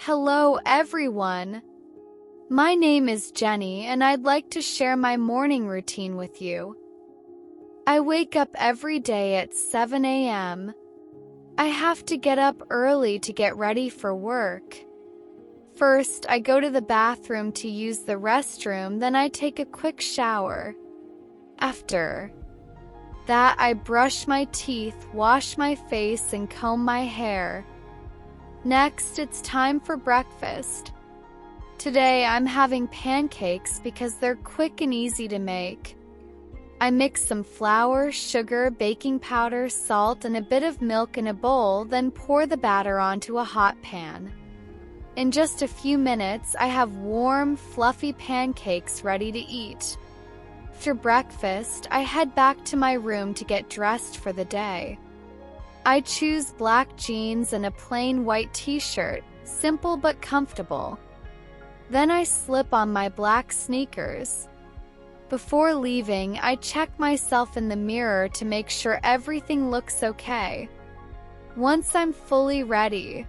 Hello everyone. My name is Jenny and I'd like to share my morning routine with you. I wake up every day at 7 a.m. I have to get up early to get ready for work. First, I go to the bathroom to use the restroom, then I take a quick shower. After that, I brush my teeth, wash my face, and comb my hair. Next, it's time for breakfast. Today, I'm having pancakes because they're quick and easy to make. I mix some flour, sugar, baking powder, salt, and a bit of milk in a bowl, then pour the batter onto a hot pan. In just a few minutes, I have warm, fluffy pancakes ready to eat. After breakfast, I head back to my room to get dressed for the day. I choose black jeans and a plain white t-shirt, simple but comfortable. Then I slip on my black sneakers. Before leaving, I check myself in the mirror to make sure everything looks okay. Once I'm fully ready,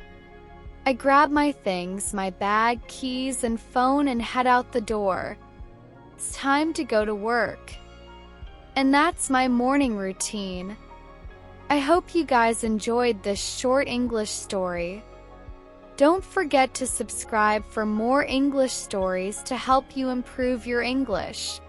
I grab my things, my bag, keys, and phone and head out the door. It's time to go to work. And that's my morning routine. I hope you guys enjoyed this short English story. Don't forget to subscribe for more English stories to help you improve your English.